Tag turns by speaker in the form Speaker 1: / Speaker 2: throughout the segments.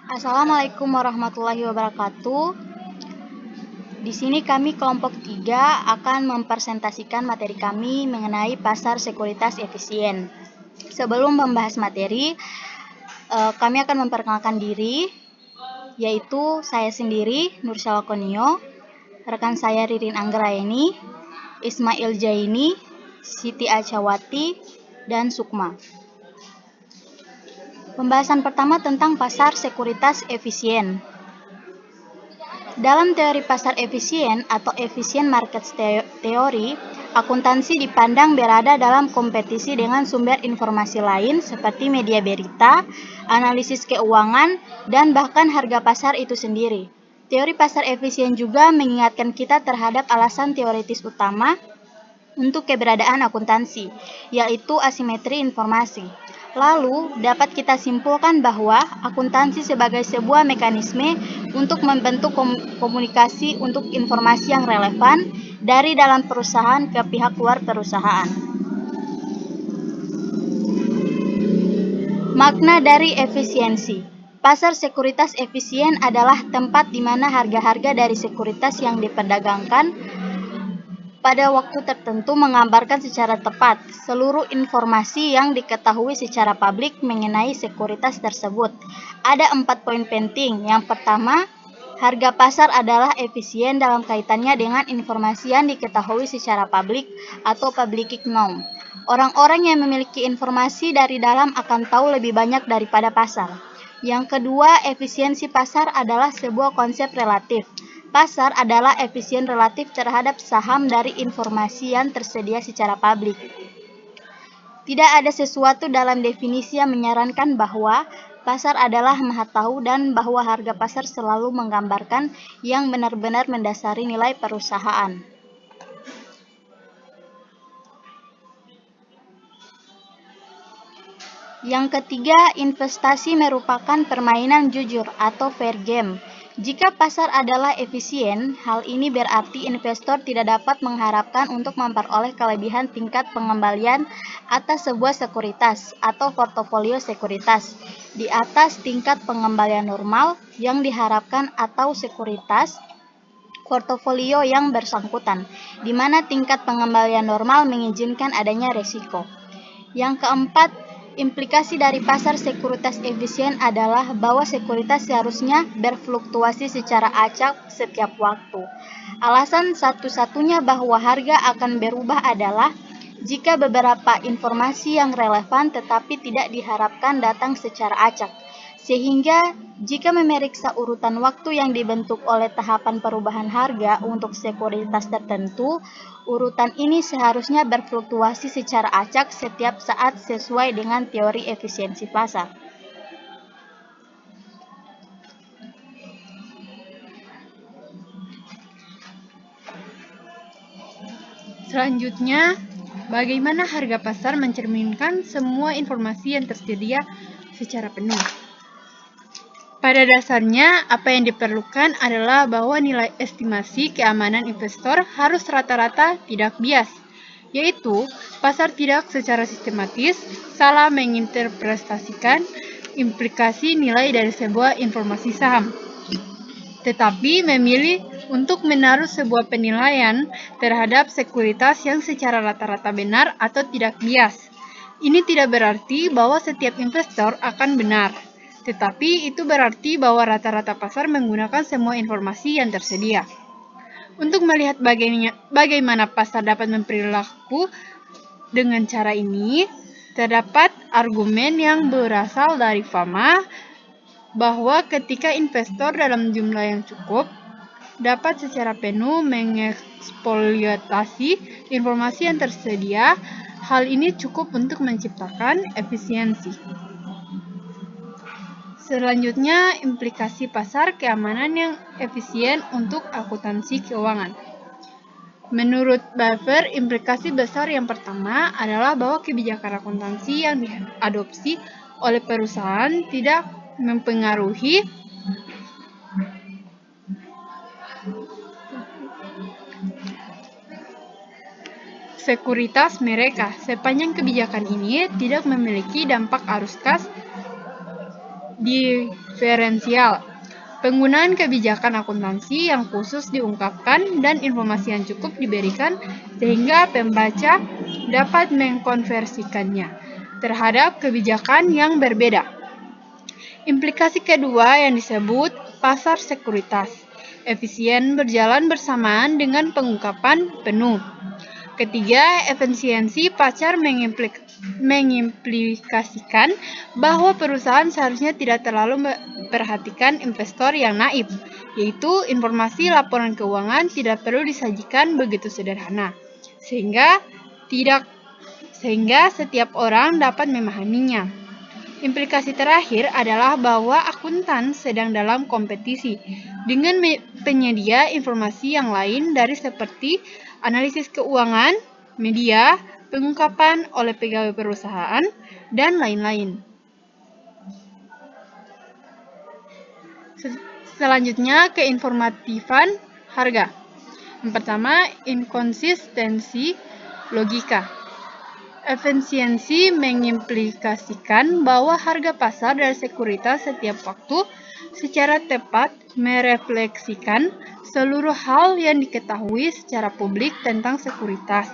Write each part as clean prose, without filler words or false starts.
Speaker 1: Assalamualaikum warahmatullahi wabarakatuh. Di sini kami kelompok 3 akan mempresentasikan materi kami mengenai pasar sekuritas efisien. Sebelum membahas materi, kami akan memperkenalkan diri, yaitu saya sendiri, Nursala Konio, rekan saya Ririn Anggraeni, Ismail Jaini, Siti Acawati, dan Sukma. Pembahasan pertama tentang pasar sekuritas efisien. Dalam teori pasar efisien atau efficient market theory, akuntansi dipandang berada dalam kompetisi dengan sumber informasi lain seperti media berita, analisis keuangan, dan bahkan harga pasar itu sendiri. Teori pasar efisien juga mengingatkan kita terhadap alasan teoritis utama untuk keberadaan akuntansi, yaitu asimetri informasi. Lalu, dapat kita simpulkan bahwa akuntansi sebagai sebuah mekanisme untuk membentuk komunikasi untuk informasi yang relevan dari dalam perusahaan ke pihak luar perusahaan. Makna dari efisiensi. Pasar sekuritas efisien adalah tempat di mana harga-harga dari sekuritas yang diperdagangkan pada waktu tertentu menggambarkan secara tepat seluruh informasi yang diketahui secara publik mengenai sekuritas tersebut. Ada 4 poin penting. Yang pertama, harga pasar adalah efisien dalam kaitannya dengan informasi yang diketahui secara publik atau public known. Orang-orang yang memiliki informasi dari dalam akan tahu lebih banyak daripada pasar. Yang kedua, efisiensi pasar adalah sebuah konsep relatif. Pasar adalah efisien relatif terhadap saham dari informasi yang tersedia secara publik. Tidak ada sesuatu dalam definisi yang menyarankan bahwa pasar adalah maha tahu dan bahwa harga pasar selalu menggambarkan yang benar-benar mendasari nilai perusahaan. Yang ketiga, investasi merupakan permainan jujur atau fair game. Jika pasar adalah efisien, hal ini berarti investor tidak dapat mengharapkan untuk memperoleh kelebihan tingkat pengembalian atas sebuah sekuritas atau portofolio sekuritas di atas tingkat pengembalian normal yang diharapkan atau sekuritas portofolio yang bersangkutan, di mana tingkat pengembalian normal mengizinkan adanya resiko. Yang keempat, implikasi dari pasar sekuritas efisien adalah bahwa sekuritas seharusnya berfluktuasi secara acak setiap waktu. Alasan satu-satunya bahwa harga akan berubah adalah jika beberapa informasi yang relevan tetapi tidak diharapkan datang secara acak. Sehingga jika memeriksa urutan waktu yang dibentuk oleh tahapan perubahan harga untuk sekuritas tertentu, urutan ini seharusnya berfluktuasi secara acak setiap saat sesuai dengan teori efisiensi pasar.
Speaker 2: Selanjutnya, bagaimana harga pasar mencerminkan semua informasi yang tersedia secara penuh? Pada dasarnya, apa yang diperlukan adalah bahwa nilai estimasi keamanan investor harus rata-rata tidak bias, yaitu pasar tidak secara sistematis salah menginterpretasikan implikasi nilai dari sebuah informasi saham, tetapi memilih untuk menaruh sebuah penilaian terhadap sekuritas yang secara rata-rata benar atau tidak bias. Ini tidak berarti bahwa setiap investor akan benar, tetapi itu berarti bahwa rata-rata pasar menggunakan semua informasi yang tersedia. Untuk melihat bagaimana pasar dapat berperilaku dengan cara ini, terdapat argumen yang berasal dari Fama bahwa ketika investor dalam jumlah yang cukup dapat secara penuh mengeksploitasi informasi yang tersedia, hal ini cukup untuk menciptakan efisiensi. Selanjutnya, implikasi pasar keamanan yang efisien untuk akuntansi keuangan. Menurut Buffer, implikasi besar yang pertama adalah bahwa kebijakan akuntansi yang diadopsi oleh perusahaan tidak mempengaruhi sekuritas mereka, sepanjang kebijakan ini tidak memiliki dampak arus kas di referensial. Penggunaan kebijakan akuntansi yang khusus diungkapkan dan informasi yang cukup diberikan sehingga pembaca dapat mengkonversikannya terhadap kebijakan yang berbeda. Implikasi kedua yang disebut pasar sekuritas. Efisien berjalan bersamaan dengan pengungkapan penuh. Ketiga, efisiensi pasar mengimplikasikan bahwa perusahaan seharusnya tidak terlalu memperhatikan investor yang naif, yaitu informasi laporan keuangan tidak perlu disajikan begitu sederhana, sehingga setiap orang dapat memahaminya. Implikasi terakhir adalah bahwa akuntan sedang dalam kompetisi dengan penyedia informasi yang lain dari seperti analisis keuangan, media, pengungkapan oleh pegawai perusahaan, dan lain-lain. Selanjutnya, keinformatifan harga. Yang pertama, inkonsistensi logika. Efisiensi mengimplikasikan bahwa harga pasar dari sekuritas setiap waktu secara tepat merefleksikan seluruh hal yang diketahui secara publik tentang sekuritas.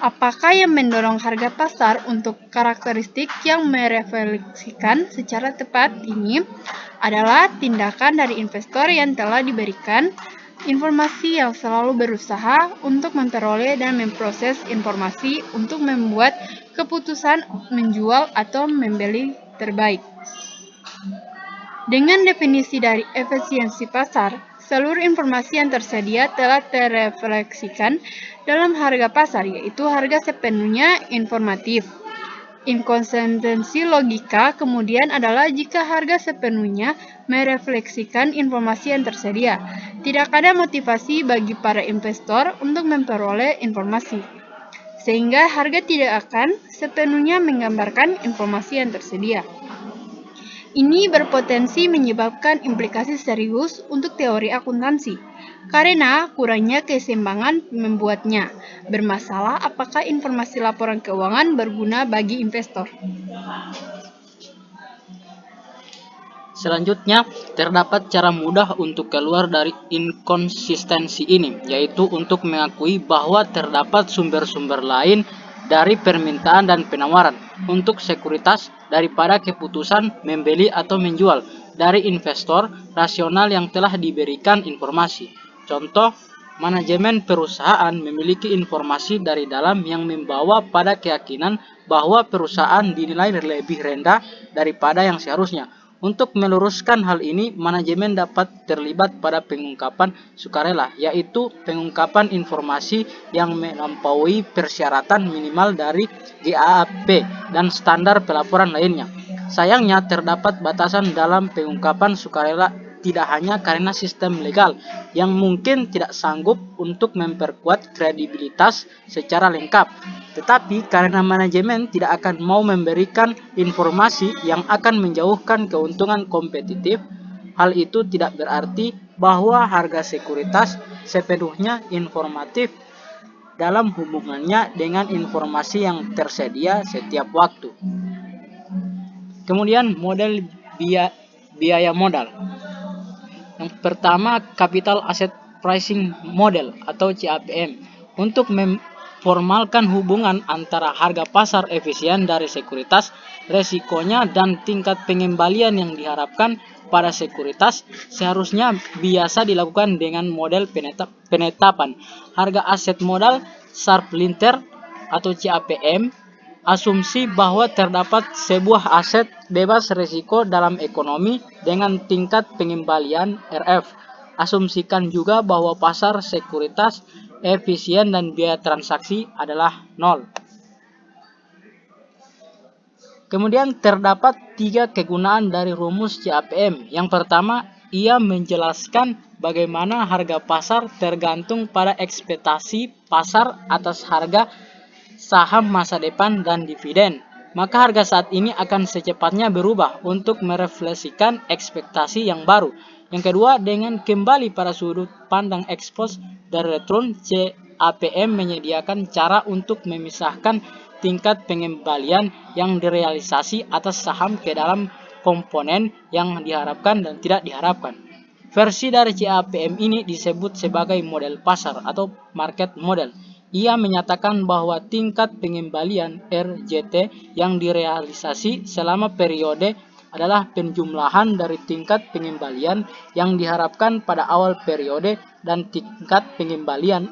Speaker 2: Apakah yang mendorong harga pasar untuk karakteristik yang merefleksikan secara tepat ini adalah tindakan dari investor yang telah diberikan informasi yang selalu berusaha untuk memperoleh dan memproses informasi untuk membuat keputusan menjual atau membeli terbaik. Dengan definisi dari efisiensi pasar, seluruh informasi yang tersedia telah terefleksikan dalam harga pasar, yaitu harga sepenuhnya informatif. Inkonsistensi logika kemudian adalah jika harga sepenuhnya merefleksikan informasi yang tersedia. Tidak ada motivasi bagi para investor untuk memperoleh informasi, sehingga harga tidak akan sepenuhnya menggambarkan informasi yang tersedia. Ini berpotensi menyebabkan implikasi serius untuk teori akuntansi, karena kurangnya keseimbangan membuatnya bermasalah apakah informasi laporan keuangan berguna bagi investor.
Speaker 3: Selanjutnya, terdapat cara mudah untuk keluar dari inkonsistensi ini, yaitu untuk mengakui bahwa terdapat sumber-sumber lain dari permintaan dan penawaran untuk sekuritas daripada keputusan membeli atau menjual dari investor rasional yang telah diberikan informasi. Contoh, manajemen perusahaan memiliki informasi dari dalam yang membawa pada keyakinan bahwa perusahaan dinilai lebih rendah daripada yang seharusnya. Untuk meluruskan hal ini, manajemen dapat terlibat pada pengungkapan sukarela, yaitu pengungkapan informasi yang melampaui persyaratan minimal dari GAAP dan standar pelaporan lainnya. Sayangnya, terdapat batasan dalam pengungkapan sukarela tidak hanya karena sistem legal yang mungkin tidak sanggup untuk memperkuat kredibilitas secara lengkap, tetapi karena manajemen tidak akan mau memberikan informasi yang akan menjauhkan keuntungan kompetitif. Hal itu tidak berarti bahwa harga sekuritas sepenuhnya informatif dalam hubungannya dengan informasi yang tersedia setiap waktu. Kemudian model biaya modal. Yang pertama, Capital Asset Pricing Model atau CAPM. Untuk memformalkan hubungan antara harga pasar efisien dari sekuritas, resikonya, dan tingkat pengembalian yang diharapkan pada sekuritas seharusnya biasa dilakukan dengan model penetapan harga aset modal Sharpe-Linter atau CAPM. Asumsi bahwa terdapat sebuah aset bebas risiko dalam ekonomi dengan tingkat pengembalian RF. Asumsikan juga bahwa pasar sekuritas efisien dan biaya transaksi adalah 0. Kemudian terdapat 3 kegunaan dari rumus CAPM. Yang pertama, ia menjelaskan bagaimana harga pasar tergantung pada ekspektasi pasar atas harga saham masa depan dan dividen. Maka harga saat ini akan secepatnya berubah untuk merefleksikan ekspektasi yang baru. Yang kedua, dengan kembali pada sudut pandang ekspos dari return, CAPM menyediakan cara untuk memisahkan tingkat pengembalian yang direalisasi atas saham ke dalam komponen yang diharapkan dan tidak diharapkan. Versi dari CAPM ini disebut sebagai model pasar atau market model. Ia menyatakan bahwa tingkat pengembalian RJT yang direalisasi selama periode adalah penjumlahan dari tingkat pengembalian yang diharapkan pada awal periode dan tingkat pengembalian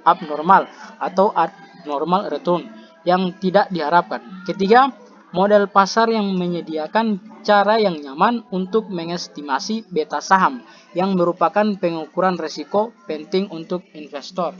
Speaker 3: abnormal atau abnormal return yang tidak diharapkan. Ketiga, model pasar yang menyediakan cara yang nyaman untuk mengestimasi beta saham yang merupakan pengukuran risiko penting untuk investor.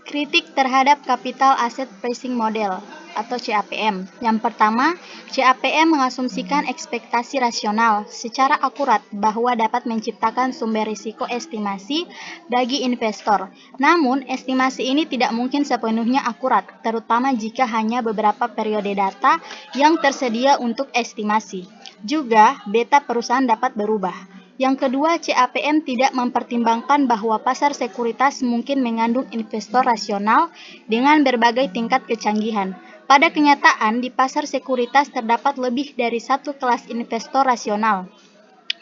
Speaker 1: Kritik terhadap Capital Asset Pricing Model atau CAPM. Yang pertama, CAPM mengasumsikan ekspektasi rasional secara akurat bahwa dapat menciptakan sumber risiko estimasi bagi investor. Namun, estimasi ini tidak mungkin sepenuhnya akurat, terutama jika hanya beberapa periode data yang tersedia untuk estimasi. Juga, beta perusahaan dapat berubah. Yang kedua, CAPM tidak mempertimbangkan bahwa pasar sekuritas mungkin mengandung investor rasional dengan berbagai tingkat kecanggihan. Pada kenyataan, di pasar sekuritas terdapat lebih dari satu kelas investor rasional.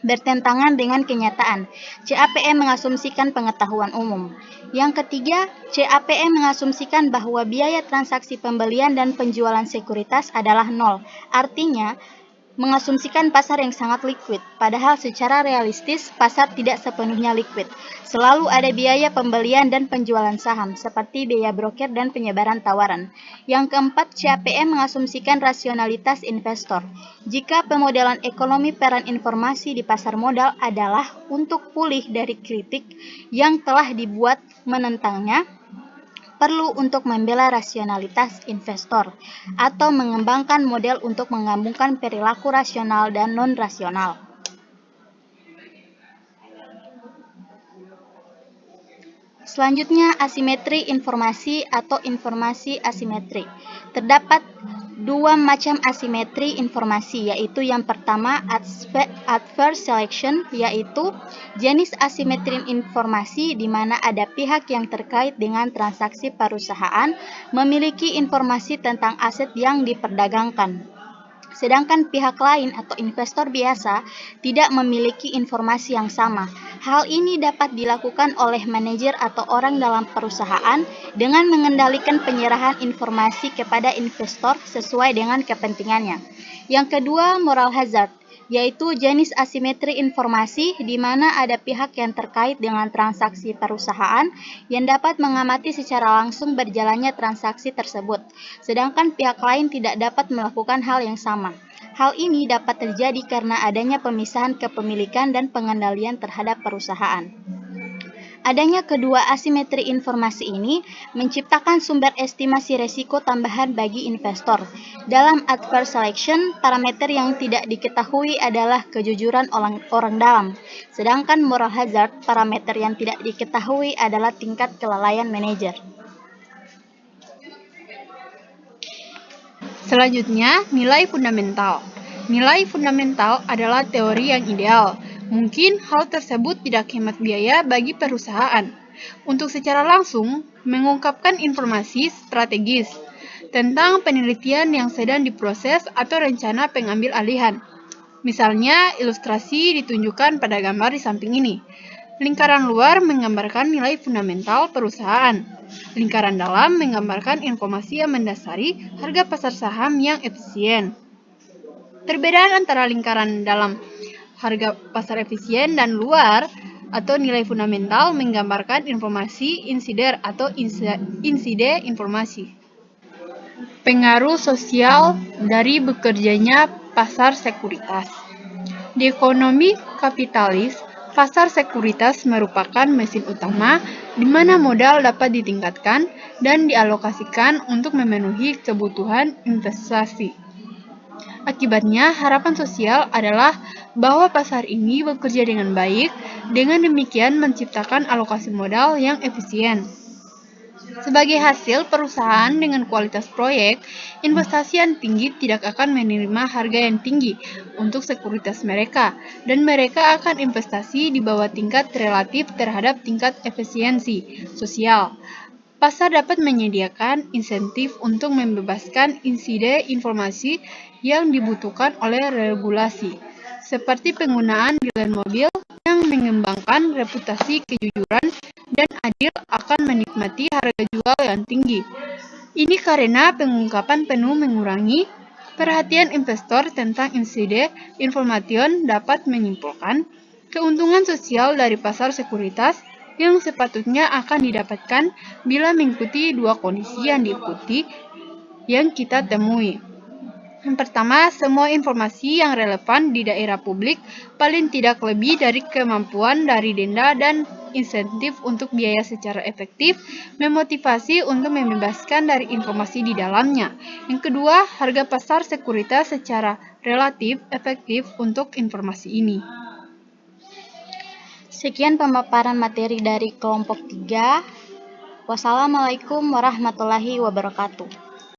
Speaker 1: Bertentangan dengan kenyataan, CAPM mengasumsikan pengetahuan umum. Yang ketiga, CAPM mengasumsikan bahwa biaya transaksi pembelian dan penjualan sekuritas adalah nol. Artinya, mengasumsikan pasar yang sangat liquid, padahal secara realistis pasar tidak sepenuhnya liquid. Selalu ada biaya pembelian dan penjualan saham, seperti biaya broker dan penyebaran tawaran. Yang keempat, CAPM mengasumsikan rasionalitas investor. Jika pemodelan ekonomi peran informasi di pasar modal adalah untuk pulih dari kritik yang telah dibuat menentangnya, perlu untuk membela rasionalitas investor atau mengembangkan model untuk menggabungkan perilaku rasional dan non-rasional. Selanjutnya, asimetri informasi atau informasi asimetri. Terdapat dua macam asimetri informasi, yaitu yang pertama adverse selection, yaitu jenis asimetri informasi di mana ada pihak yang terkait dengan transaksi perusahaan memiliki informasi tentang aset yang diperdagangkan. Sedangkan pihak lain atau investor biasa tidak memiliki informasi yang sama. Hal ini dapat dilakukan oleh manajer atau orang dalam perusahaan dengan mengendalikan penyerahan informasi kepada investor sesuai dengan kepentingannya. Yang kedua, moral hazard, yaitu jenis asimetri informasi di mana ada pihak yang terkait dengan transaksi perusahaan yang dapat mengamati secara langsung berjalannya transaksi tersebut, sedangkan pihak lain tidak dapat melakukan hal yang sama. Hal ini dapat terjadi karena adanya pemisahan kepemilikan dan pengendalian terhadap perusahaan. Adanya kedua asimetri informasi ini menciptakan sumber estimasi resiko tambahan bagi investor. Dalam adverse selection, parameter yang tidak diketahui adalah kejujuran orang dalam. Sedangkan moral hazard, parameter yang tidak diketahui adalah tingkat kelalaian manajer.
Speaker 2: Selanjutnya, nilai fundamental. Nilai fundamental adalah teori yang ideal. Mungkin hal tersebut tidak hemat biaya bagi perusahaan untuk secara langsung mengungkapkan informasi strategis tentang penelitian yang sedang diproses atau rencana pengambil alihan. Misalnya, ilustrasi ditunjukkan pada gambar di samping ini. Lingkaran luar menggambarkan nilai fundamental perusahaan. Lingkaran dalam menggambarkan informasi yang mendasari harga pasar saham yang efisien. Perbedaan antara lingkaran dalam harga pasar efisien dan luar atau nilai fundamental menggambarkan informasi insider atau inside informasi. Pengaruh sosial dari bekerjanya pasar sekuritas. Di ekonomi kapitalis, pasar sekuritas merupakan mesin utama di mana modal dapat ditingkatkan dan dialokasikan untuk memenuhi kebutuhan investasi. Akibatnya, harapan sosial adalah bahwa pasar ini bekerja dengan baik, dengan demikian menciptakan alokasi modal yang efisien. Sebagai hasil, perusahaan dengan kualitas proyek, investasi yang tinggi tidak akan menerima harga yang tinggi untuk sekuritas mereka, dan mereka akan investasi di bawah tingkat relatif terhadap tingkat efisiensi sosial. pasar dapat menyediakan insentif untuk membebaskan insiden informasi yang dibutuhkan oleh regulasi, seperti penggunaan dealer mobil yang mengembangkan reputasi kejujuran dan adil akan menikmati harga jual yang tinggi. Ini karena pengungkapan penuh mengurangi perhatian investor tentang insiden information dapat menyimpulkan keuntungan sosial dari pasar sekuritas yang sepatutnya akan didapatkan bila mengikuti dua kondisi yang kita temui. Yang pertama, semua informasi yang relevan di daerah publik paling tidak lebih dari kemampuan dari denda dan insentif untuk biaya secara efektif memotivasi untuk membebaskan dari informasi di dalamnya. Yang kedua, harga pasar sekuritas secara relatif efektif untuk informasi ini.
Speaker 1: Sekian pemaparan materi dari kelompok 3. Wassalamualaikum warahmatullahi wabarakatuh.